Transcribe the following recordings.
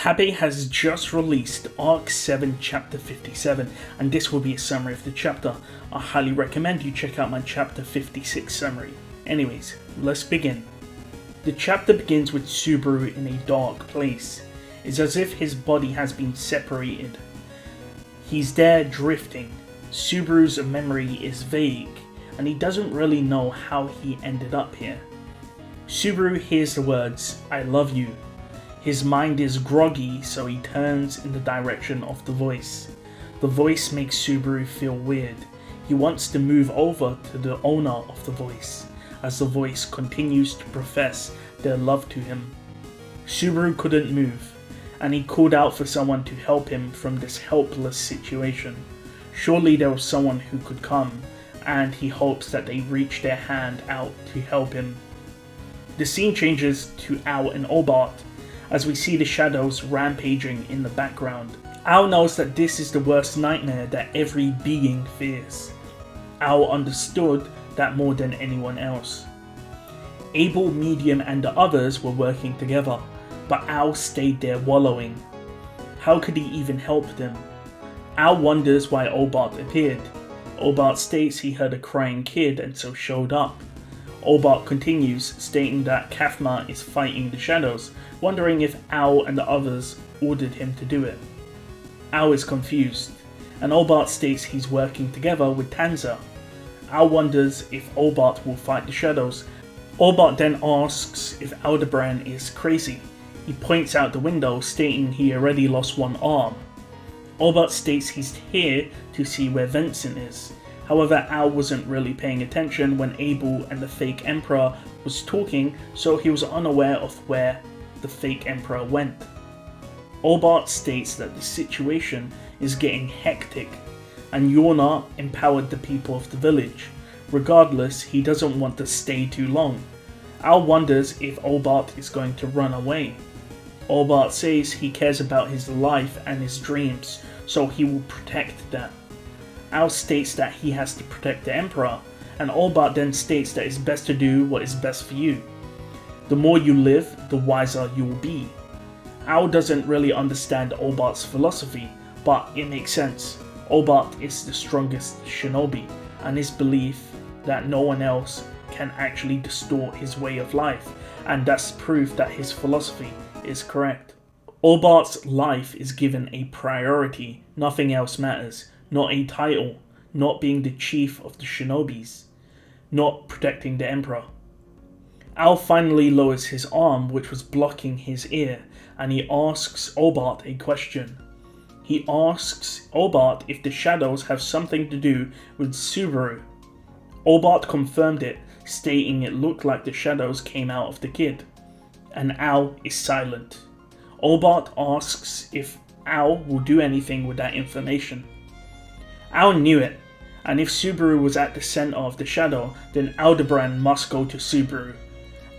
Habe has just released Arc 7 Chapter 57, and this will be a summary of the chapter. I highly recommend you check out my Chapter 56 summary. Anyways, let's begin. The chapter begins with Subaru in a dark place. It's as if his body has been separated. He's there drifting. Subaru's memory is vague, and he doesn't really know how he ended up here. Subaru hears the words, "I love you." His mind is groggy, so he turns in the direction of the voice. The voice makes Subaru feel weird. He wants to move over to the owner of the voice, as the voice continues to profess their love to him. Subaru couldn't move, and he called out for someone to help him from this helpless situation. Surely there was someone who could come, and he hopes that they reach their hand out to help him. The scene changes to Al and Olbart, as we see the shadows rampaging in the background. Al knows that this is the worst nightmare that every being fears. Al understood that more than anyone else. Abel, Medium and the others were working together, but Al stayed there wallowing. How could he even help them? Al wonders why Olbart appeared. Olbart states he heard a crying kid and so showed up. Olbart continues, stating that Kafma is fighting the shadows, wondering if Al and the others ordered him to do it. Al is confused, and Olbart states he's working together with Tanza. Al wonders if Olbart will fight the shadows. Olbart then asks if Aldebaran is crazy. He points out the window, stating he already lost one arm. Olbart states he's here to see where Vincent is. However, Al wasn't really paying attention when Abel and the fake emperor was talking, so he was unaware of where the fake emperor went. Olbart states that the situation is getting hectic, and Yorna empowered the people of the village. Regardless, he doesn't want to stay too long. Al wonders if Olbart is going to run away. Olbart says he cares about his life and his dreams, so he will protect them. Al states that he has to protect the Emperor, and Olbart then states that it's best to do what is best for you. The more you live, the wiser you will be. Al doesn't really understand Olbart's philosophy, but it makes sense. Olbart is the strongest shinobi, and his belief that no one else can actually distort his way of life, and that's proof that his philosophy is correct. Olbart's life is given a priority, nothing else matters. Not a title, not being the chief of the shinobis, not protecting the emperor. Al finally lowers his arm, which was blocking his ear, and he asks Olbart a question. He asks Olbart if the shadows have something to do with Subaru. Olbart confirmed it, stating it looked like the shadows came out of the kid, and Al is silent. Olbart asks if Al will do anything with that information. Al knew it, and if Subaru was at the center of the shadow, then Aldebaran must go to Subaru.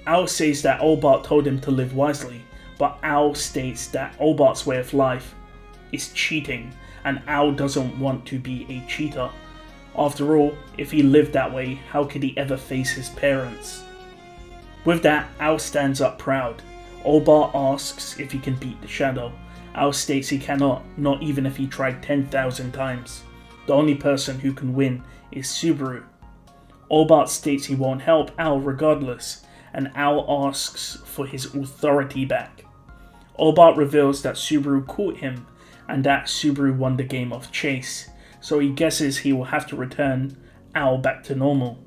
Al says that Olbart told him to live wisely, but Al states that Olbart's way of life is cheating, and Al doesn't want to be a cheater. After all, if he lived that way, how could he ever face his parents? With that, Al stands up proud. Olbart asks if he can beat the shadow. Al states he cannot, not even if he tried 10,000 times. The only person who can win is Subaru. Olbart states he won't help Al regardless, and Al asks for his authority back. Olbart reveals that Subaru caught him, and that Subaru won the game of chase, so he guesses he will have to return Al back to normal.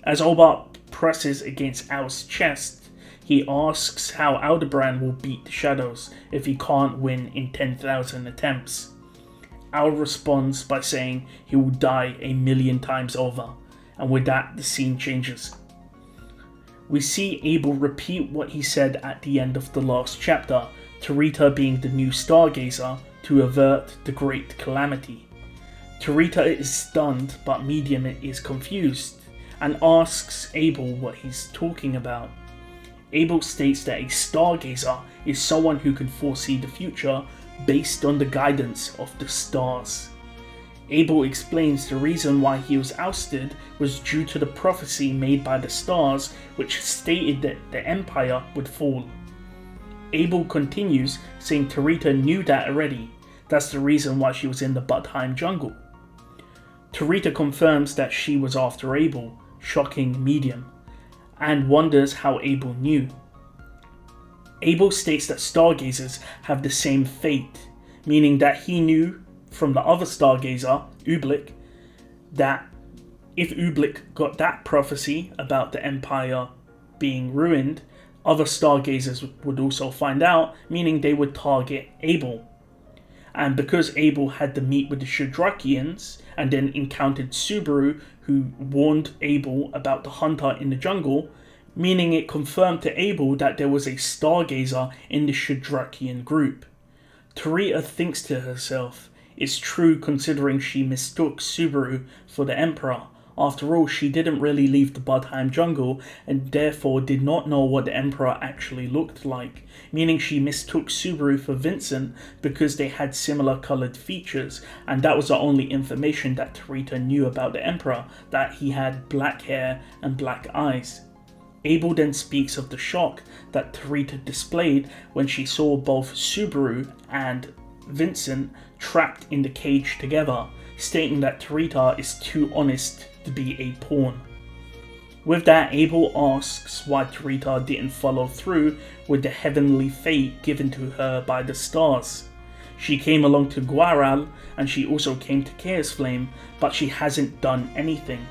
As Olbart presses against Al's chest, he asks how Aldebaran will beat the shadows if he can't win in 10,000 attempts. Al responds by saying he will die 1,000,000 times over, and with that the scene changes. We see Abel repeat what he said at the end of the last chapter, Taritta being the new stargazer to avert the great calamity. Taritta is stunned, but Medium is confused, and asks Abel what he's talking about. Abel states that a stargazer is someone who can foresee the future based on the guidance of the stars. Abel explains the reason why he was ousted was due to the prophecy made by the stars, which stated that the empire would fall. Abel continues, saying Taritta knew that already. That's the reason why she was in the Budheim jungle. Taritta confirms that she was after Abel, shocking Medium, and wonders how Abel knew. Abel states that stargazers have the same fate, meaning that he knew from the other stargazer, Ublik, that if Ublik got that prophecy about the Empire being ruined, other stargazers would also find out, meaning they would target Abel. And because Abel had to meet with the Shadrakians and then encountered Subaru, who warned Abel about the hunter in the jungle, meaning it confirmed to Abel that there was a stargazer in the Shadrakian group. Taritta thinks to herself, it's true considering she mistook Subaru for the Emperor. After all, she didn't really leave the Budheim jungle and therefore did not know what the Emperor actually looked like, meaning she mistook Subaru for Vincent because they had similar coloured features, and that was the only information that Taritta knew about the Emperor, that he had black hair and black eyes. Abel then speaks of the shock that Taritta displayed when she saw both Subaru and Vincent trapped in the cage together, stating that Taritta is too honest to be a pawn. With that, Abel asks why Taritta didn't follow through with the heavenly fate given to her by the stars. She came along to Guaral and she also came to Chaos Flame, but she hasn't done anything.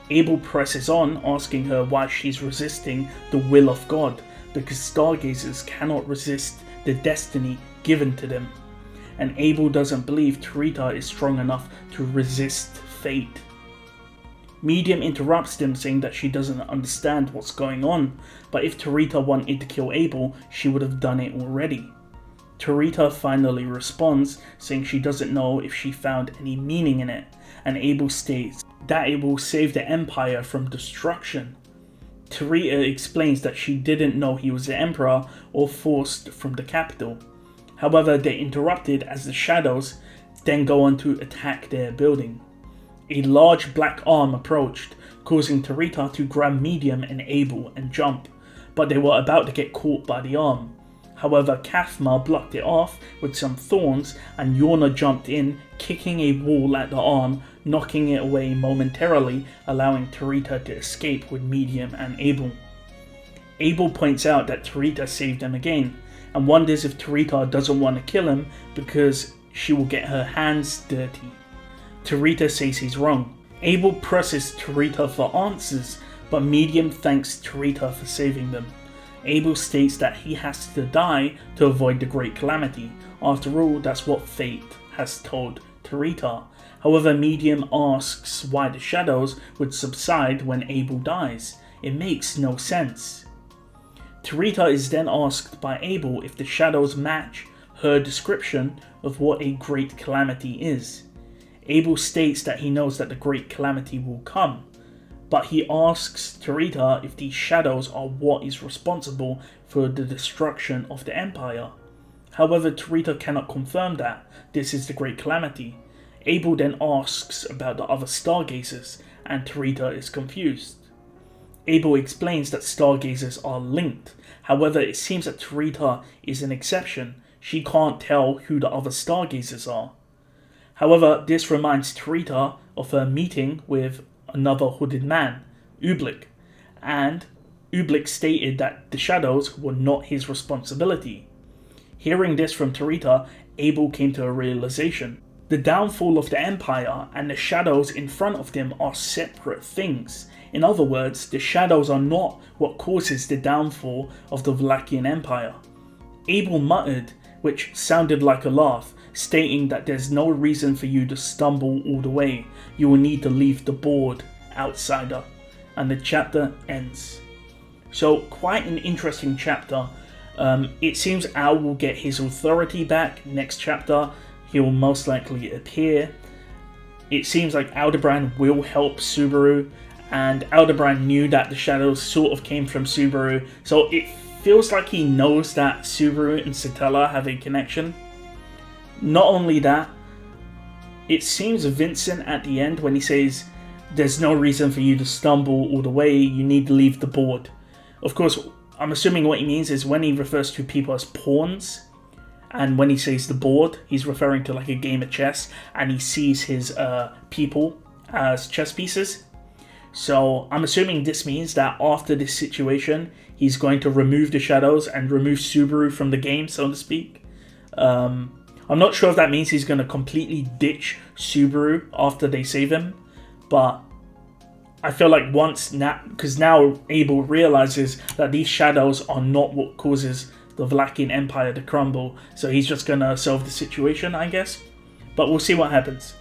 Abel presses on, asking her why she's resisting the will of God, because stargazers cannot resist the destiny given to them. And Abel doesn't believe Taritta is strong enough to resist fate. Medium interrupts them, saying that she doesn't understand what's going on, but if Taritta wanted to kill Abel, she would have done it already. Taritta finally responds, saying she doesn't know if she found any meaning in it, and Abel states that it will save the Empire from destruction. Taritta explains that she didn't know he was the Emperor or forced from the capital. However, they interrupted as the shadows then go on to attack their building. A large black arm approached, causing Taritta to grab Medium and Abel and jump, but they were about to get caught by the arm. However, Kathma blocked it off with some thorns and Yorna jumped in, kicking a wall at the arm, knocking it away momentarily, allowing Taritta to escape with Medium and Abel. Abel points out that Taritta saved them again, and wonders if Taritta doesn't want to kill him because she will get her hands dirty. Taritta says he's wrong. Abel presses Taritta for answers, but Medium thanks Taritta for saving them. Abel states that he has to die to avoid the Great Calamity. After all, that's what fate has told Taritta. However, Medium asks why the shadows would subside when Abel dies. It makes no sense. Taritta is then asked by Abel if the shadows match her description of what a Great Calamity is. Abel states that he knows that the Great Calamity will come, but he asks Taritta if these shadows are what is responsible for the destruction of the Empire. However, Taritta cannot confirm that this is the Great Calamity. Abel then asks about the other stargazers, and Taritta is confused. Abel explains that stargazers are linked. However, it seems that Taritta is an exception. She can't tell who the other stargazers are. However, this reminds Taritta of her meeting with another hooded man, Ublik, and Ublik stated that the shadows were not his responsibility. Hearing this from Taritta, Abel came to a realization. The downfall of the Empire and the shadows in front of them are separate things. In other words, the shadows are not what causes the downfall of the Valachian Empire. Abel muttered, which sounded like a laugh, stating that there's no reason for you to stumble all the way. You will need to leave the board, outsider. And the chapter ends. So, quite an interesting chapter. It seems Al will get his authority back next chapter. He will most likely appear. It seems like Aldebaran will help Subaru, and Aldebaran knew that the shadows sort of came from Subaru, so it feels like he knows that Subaru and Satella have a connection. Not only that, it seems Vincent at the end when he says, there's no reason for you to stumble all the way, you need to leave the board. Of course, I'm assuming what he means is when he refers to people as pawns, and when he says the board, he's referring to like a game of chess, and he sees his people as chess pieces. So I'm assuming this means that after this situation, he's going to remove the shadows and remove Subaru from the game, so to speak. I'm not sure if that means he's going to completely ditch Subaru after they save him, but I feel like because now Abel realizes that these shadows are not what causes the Vlakian Empire to crumble, so he's just going to solve the situation, I guess. But we'll see what happens.